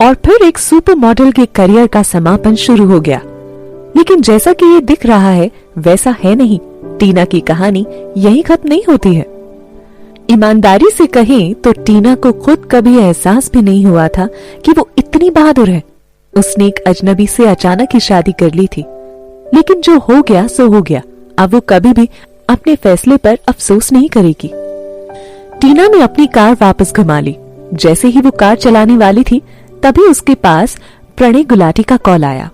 और फिर एक सुपर मॉडल के करियर का समापन शुरू हो गया। लेकिन जैसा कि ये दिख रहा है वैसा है नहीं। टीना की कहानी यही खत्म नहीं होती है। ईमानदारी से कहें तो टीना को खुद कभी एहसास भी नहीं हुआ था कि वो इतनी बहादुर है। उसने एक अजनबी से अचानक ही शादी कर ली थी, लेकिन जो हो गया सो हो गया। अब वो कभी भी अपने फैसले पर अफसोस नहीं करेगी। टीना ने अपनी कार वापस घुमा ली। जैसे ही वो कार चलाने वाली थी तभी उसके पास प्रणय गुलाटी का कॉल आया।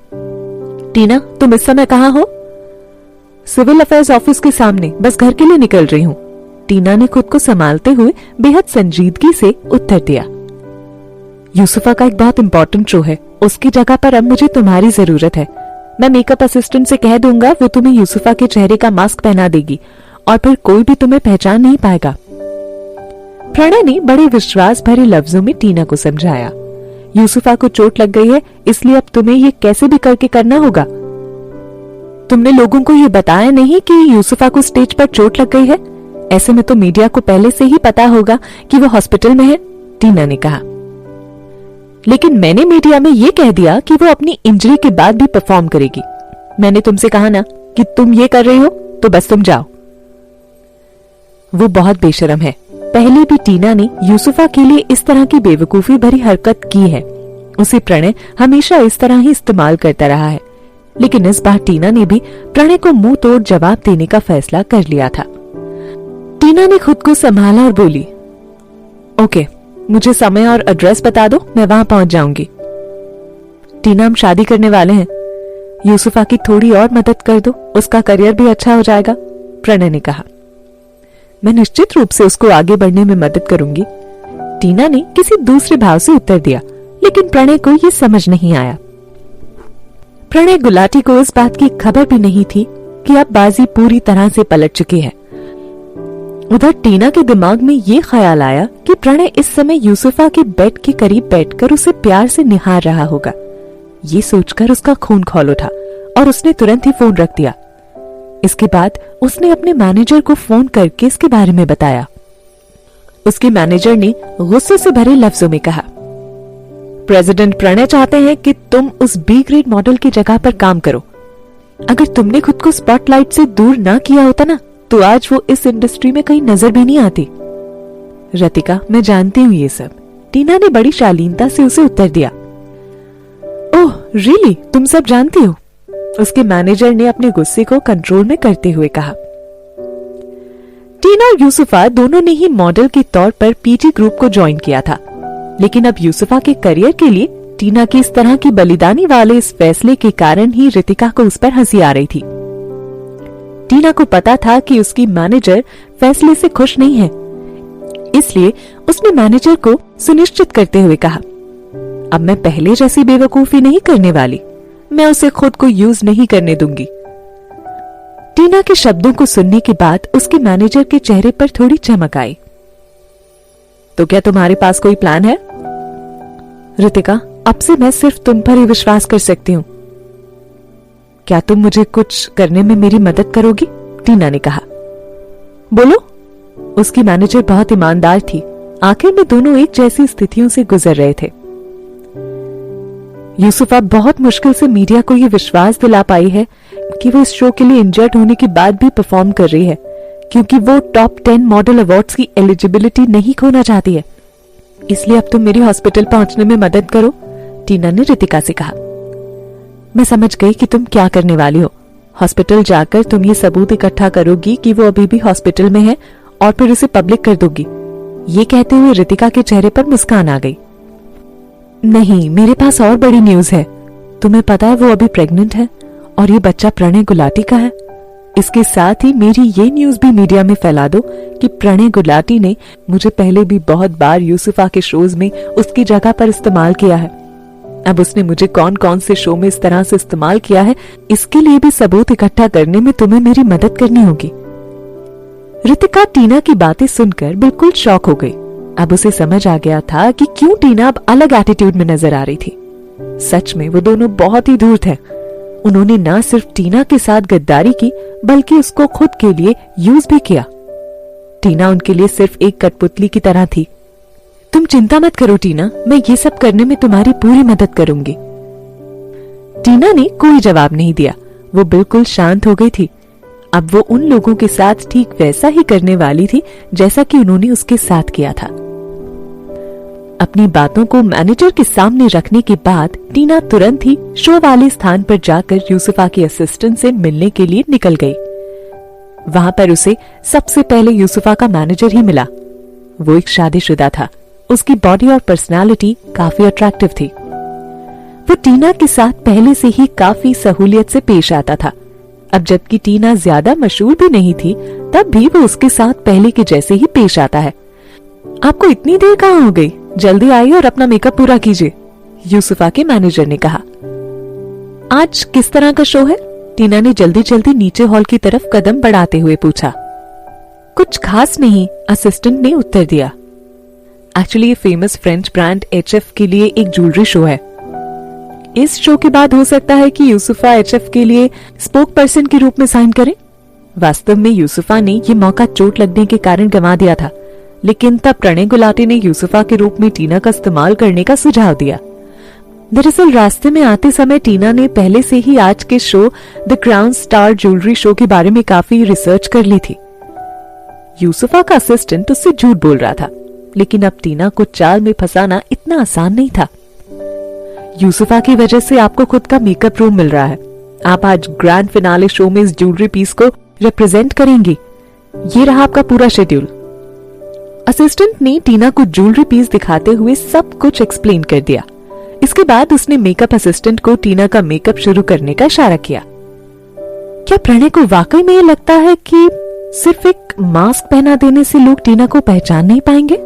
टीना, तुम इस समय कहाँ हो? सिविल अफेयर्स ऑफिस के सामने, बस घर के लिए निकल रही हूँ। टीना ने खुद को संभालते हुए बेहद संजीदगी से उत्तर दिया। यूसुफा का एक बहुत इंपॉर्टेंट शो है, उसकी जगह पर अब मुझे तुम्हारी जरूरत है। मैं मेकअप असिस्टेंट से कह दूंगा, वो तुम्हें यूसुफा के चेहरे का मास्क पहना देगी और फिर कोई भी तुम्हें पहचान नहीं पाएगा। प्रणय ने बड़े विश्वास भरे लफ्जों में टीना को समझाया। यूसुफा को चोट लग गई है, इसलिए अब तुम्हें ये कैसे भी करके करना होगा। तुमने लोगों को ये बताया नहीं कि यूसुफा को स्टेज पर चोट लग गई है? ऐसे में तो मीडिया को पहले से ही पता होगा कि वो हॉस्पिटल में है, टीना ने कहा। लेकिन मैंने मीडिया में ये कह दिया कि वो अपनी इंजरी के बाद भी परफॉर्म करेगी। मैंने तुमसे कहा ना कि तुम ये कर रही हो, तो बस तुम जाओ। वो बहुत बेशर्म है। पहले भी टीना ने यूसुफा के लिए इस तरह की बेवकूफी भरी हरकत की है। उसे प्रणय हमेशा इस तरह ही इस्तेमाल करता रहा है, लेकिन इस बार टीना ने भी प्रणय को मुंह तोड़ जवाब देने का फैसला कर लिया था। टीना ने खुद को संभाला और बोली, ओके, मुझे समय और एड्रेस बता दो, मैं वहां पहुंच जाऊंगी। टीना, हम शादी करने वाले हैं, यूसुफा की थोड़ी और मदद कर दो, उसका करियर भी अच्छा हो जाएगा, प्रणय ने कहा। मैं निश्चित रूप से उसको आगे बढ़ने में मदद करूंगी, टीना ने किसी दूसरे भाव से उत्तर दिया। लेकिन प्रणय को ये समझ नहीं आया। प्रणय गुलाटी को इस बात की खबर भी नहीं थी कि अब बाजी पूरी तरह से पलट चुकी है। उधर टीना के दिमाग में ये ख्याल आया कि प्रणय इस समय यूसुफा के बेड के करीब बैठकर उसे प्यार से निहार रहा होगा। ये सोचकर उसका खून खौल उठा और उसने तुरंत ही फोन रख दिया। इसके बाद उसने अपने मैनेजर को फोन करके इसके बारे में बताया। उसके मैनेजर ने गुस्से से भरे लफ्जों में कहा, प्रेसिडेंट प्रणय चाहते हैं कि तुम उस बी ग्रेड मॉडल की जगह पर काम करो। अगर तुमने खुद को स्पॉटलाइट से दूर ना किया होता ना, तो आज वो इस इंडस्ट्री में कहीं नजर भी नहीं आती। रतिका, मैं जानती हूँ ये सब, टीना ने बड़ी शालीनता से उसे उत्तर दिया। ओह रियली, तुम सब जानती हो? उसके मैनेजर ने अपने गुस्से को कंट्रोल में करते हुए कहा। टीना और यूसुफा दोनों ने ही मॉडल के तौर पर पीटी ग्रुप को ज्वाइन किया था, लेकिन अब यूसुफा के करियर के लिए टीना की इस तरह की बलिदानी वाले इस फैसले के कारण ही रितिका को उस पर हंसी आ रही थी। टीना को पता था कि उसकी मैनेजर फैसले से खुश नहीं है, इसलिए उसने मैनेजर को सुनिश्चित करते हुए कहा, अब मैं पहले जैसी बेवकूफी नहीं करने वाली, मैं उसे खुद को यूज नहीं करने दूंगी। टीना के शब्दों को सुनने के बाद उसके मैनेजर के चेहरे पर थोड़ी चमक आई। तो क्या तुम्हारे पास कोई प्लान है? रितिका, अब से मैं सिर्फ तुम पर ही विश्वास कर सकती हूँ। क्या तुम मुझे कुछ करने में मेरी मदद करोगी? टीना ने कहा। बोलो। उसकी मैनेजर बहुत ईमानदार थी। आखिर में दोनों एक जैसी स्थितियों से गुजर रहे थे। यूसुफा बहुत मुश्किल से मीडिया को यह विश्वास दिला पाई है कि वो इस शो के लिए इंजर्ड होने के बाद भी परफॉर्म कर रही है, क्योंकि वो टॉप 10 मॉडल अवार्ड्स की एलिजिबिलिटी नहीं खोना चाहती है। इसलिए अब तुम मेरी हॉस्पिटल पहुंचने में मदद करो, टीना ने रितिका से कहा। मैं समझ गई कि तुम क्या करने वाली हो। हॉस्पिटल जाकर तुम ये सबूत इकट्ठा करोगी कि वो अभी भी हॉस्पिटल में है और फिर उसे पब्लिक कर दोगी। ये कहते हुए रितिका के चेहरे पर मुस्कान आ गई। नहीं, मेरे पास और बड़ी न्यूज है। तुम्हें पता है वो अभी प्रेग्नेंट है और ये बच्चा प्रणय गुलाटी का है। इसके साथ ही मेरी ये न्यूज भी मीडिया में फैला दो कि प्रणय गुलाटी ने मुझे पहले भी बहुत बार यूसुफा के शोज में उसकी जगह पर इस्तेमाल किया है। अब उसने मुझे कौन कौन से शो में इस तरह से इस्तेमाल किया है, इसके लिए भी सबूत इकट्ठा करने में तुम्हें मेरी मदद करनी होगी। रितिका टीना की बातें सुनकर बिल्कुल शॉक हो गई। अब उसे समझ आ गया था कि क्यों टीना अब अलग एटीट्यूड में नजर आ रही थी। सच में वो दोनों बहुत ही दूर थे। उन्होंने न सिर्फ टीना के साथ गद्दारी की, बल्कि उसको खुद के लिए यूज भी किया। टीना उनके लिए सिर्फ एक कठपुतली की तरह थी। तुम चिंता मत करो टीना, मैं ये सब करने में तुम्हारी पूरी मदद करूंगी। टीना ने कोई जवाब नहीं दिया। वो बिल्कुल शांत हो गई थी। अब वो उन लोगों के साथ ठीक वैसा ही करने वाली थी जैसा कि उन्होंने उसके साथ किया था। अपनी बातों को मैनेजर के सामने रखने के बाद टीना तुरंत ही शो वाले स्थान पर जाकर यूसुफा के असिस्टेंट से मिलने के लिए निकल गई। वहां पर उसे सबसे पहले यूसुफा का मैनेजर ही मिला। वो एक शादीशुदा था। उसकी बॉडी और पर्सनालिटी काफी अट्रैक्टिव थी। वो टीना के साथ पहले से ही काफी सहूलियत से पेश आता था। अब जबकि टीना ज्यादा मशहूर भी नहीं थी, तब भी वो उसके साथ पहले के जैसे ही पेश आता है। आपको इतनी देर कहाँ हो गई? जल्दी आइए और अपना मेकअप पूरा कीजिए, यूसुफा के मैनेजर ने कहा। आज किस तरह का शो है? टीना ने जल्दी जल्दी नीचे हॉल की तरफ कदम बढ़ाते हुए पूछा। कुछ खास नहीं, असिस्टेंट ने उत्तर दिया। एक्चुअली ये फेमस फ्रेंच ब्रांड HF के लिए एक ज्वेलरी शो है। इस शो के बाद हो सकता है कि यूसुफा HF के लिए स्पोक पर्सन के रूप में साइन करें। वास्तव में यूसुफा ने ये मौका चोट लगने के कारण गंवा दिया था, लेकिन तब प्रणय गुलाटी ने यूसुफा के रूप में टीना का इस्तेमाल करने का सुझाव दिया। दरअसल रास्ते में आते समय टीना ने पहले से ही आज के show the crown star jewellery show के बारे में काफी रिसर्च कर ली थी। यूसुफा का असिस्टेंट उससे झूठ बोल रहा था, लेकिन अब टीना को चाल में फंसाना इतना आसान नहीं था। यूसुफा की वजह से आपको खुद का मेकअप रूम मिल रहा है। आप आज ग्रैंड फिनाले शो में इस ज्वेलरी पीस को रिप्रेजेंट करेंगी। ये रहा आपका पूरा शेड्यूल। असिस्टेंट ने टीना को ज्वेलरी पीस दिखाते हुए सब कुछ एक्सप्लेन कर दिया। इसके बाद उसने मेकअप असिस्टेंट को टीना का मेकअप शुरू करने का इशारा किया। क्या प्रणय को वाकई में ये लगता है कि सिर्फ एक मास्क पहना देने से लोग टीना को पहचान नहीं पाएंगे?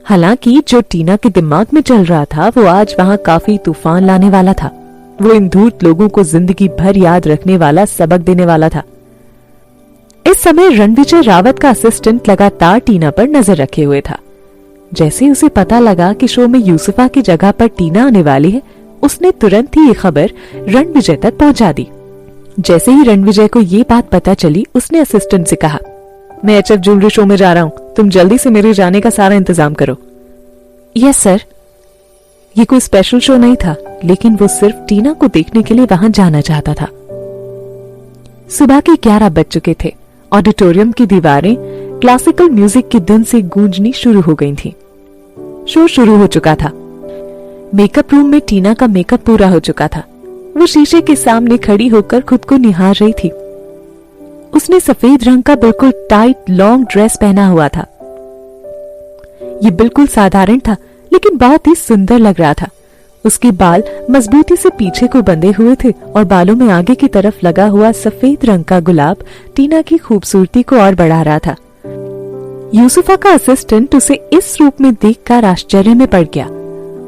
हालांकि जो टीना के दिमाग में चल रहा था वो आज वहां काफी तूफान लाने वाला था। वो इन धूर्त लोगों को जिंदगी भर याद रखने वाला सबक देने वाला था। इस समय रणविजय रावत का असिस्टेंट लगातार टीना पर नजर रखे हुए था। जैसे उसे पता लगा कि शो में यूसुफा की जगह पर टीना आने वाली है, उसने तुरंत ही ये खबर रणविजय तक पहुंचा दी। जैसे ही रणविजय को ये बात पता चली, उसने असिस्टेंट से कहा, मैं HF ज्वेलरी शो में जा रहा हूं, तुम जल्दी से मेरे जाने का सारा इंतजाम करो। Yes sir. ये कोई स्पेशल शो नहीं था, लेकिन वो सिर्फ टीना को देखने के लिए वहां जाना चाहता था। सुबह के 11 बज चुके थे। ऑडिटोरियम की दीवारें क्लासिकल म्यूजिक की धुन से गूंजनी शुरू हो गई थीं। शो शुरू हो चुका था। मेकअप रूम में टीना का मेकअप पूरा हो चुका था। वो शीशे के सामने खड़ी होकर खुद को निहार रही थी। उसने सफेद रंग का बिल्कुल टाइट लॉन्ग ड्रेस पहना हुआ था। ये बिल्कुल साधारण था, लेकिन बहुत ही सुंदर लग रहा था। उसके बाल मजबूती से पीछे को बंधे हुए थे और बालों में आगे की तरफ लगा हुआ सफेद रंग का गुलाब टीना की खूबसूरती को और बढ़ा रहा था। यूसुफा का असिस्टेंट उसे इस रूप में देखकर आश्चर्य में पड़ गया।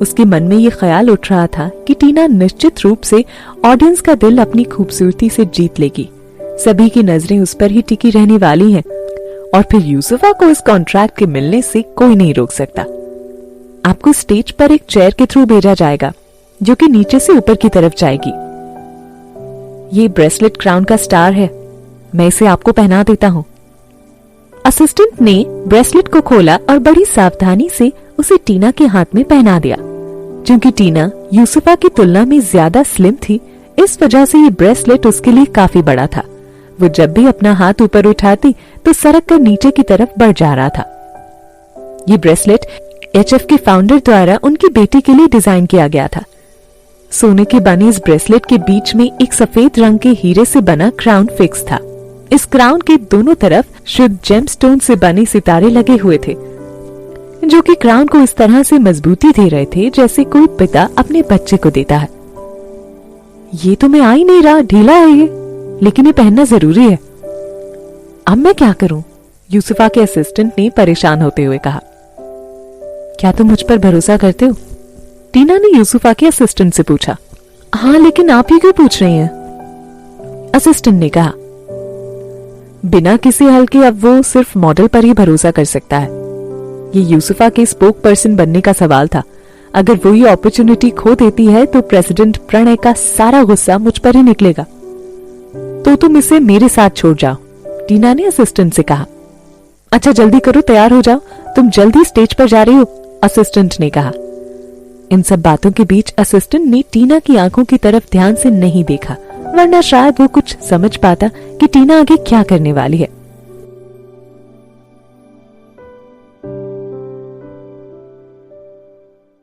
उसके मन में ये ख्याल उठ रहा था कि टीना निश्चित रूप से ऑडियंस का दिल अपनी खूबसूरती से जीत लेगी। सभी की नजरें उस पर ही टिकी रहने वाली हैं और फिर यूसुफा को इस कॉन्ट्रैक्ट के मिलने से कोई नहीं रोक सकता। आपको स्टेज पर एक चेयर के थ्रू भेजा जाएगा, जो कि नीचे से ऊपर की तरफ जाएगी। ये ब्रेसलेट क्राउन का स्टार है, मैं इसे आपको पहना देता हूँ। असिस्टेंट ने ब्रेसलेट को खोला और बड़ी सावधानी से उसे टीना के हाथ में पहना दिया। क्योंकि टीना यूसुफा की तुलना में ज्यादा स्लिम थी, इस वजह से ये ब्रेसलेट उसके लिए काफी बड़ा था। वो जब भी अपना हाथ ऊपर उठाती तो सरक कर नीचे की तरफ बढ़ जा रहा था। ये ब्रेसलेट HF के फाउंडर द्वारा उनकी बेटी के लिए डिजाइन किया गया था। सोने के बने इस ब्रेसलेट के बीच में एक सफेद रंग के हीरे से बना क्राउन फिक्स था। इस क्राउन के दोनों तरफ शुद्ध जेमस्टोन से बने सितारे लगे हुए थे, जो कि क्राउन को इस तरह से मजबूती दे रहे थे जैसे कोई पिता अपने बच्चे को देता है। ये तो मैं आ ही नहीं रहा, ढीला है ये, लेकिन ये पहनना जरूरी है। अब मैं क्या करूं? यूसुफा के असिस्टेंट ने परेशान होते हुए कहा। क्या तुम मुझ पर भरोसा करते हो? टीना ने यूसुफा के असिस्टेंट से पूछा। हाँ, लेकिन आप ही क्यों पूछ रही हैं? असिस्टेंट ने कहा। बिना किसी हल के अब वो सिर्फ मॉडल पर ही भरोसा कर सकता है। ये यूसुफा के स्पोक पर्सन बनने का सवाल था। अगर वो ये अपॉर्चुनिटी खो देती है तो प्रेसिडेंट प्रणय का सारा गुस्सा मुझ पर ही निकलेगा। तो तुम इसे मेरे साथ छोड़ जाओ, टीना ने असिस्टेंट से कहा। अच्छा जल्दी करो, तैयार हो जाओ, तुम जल्दी स्टेज पर जा रही हो, असिस्टेंट ने कहा। इन सब बातों के बीच असिस्टेंट ने टीना की आंखों की तरफ ध्यान से नहीं देखा, वरना शायद वो कुछ समझ पाता कि टीना आगे क्या करने वाली है।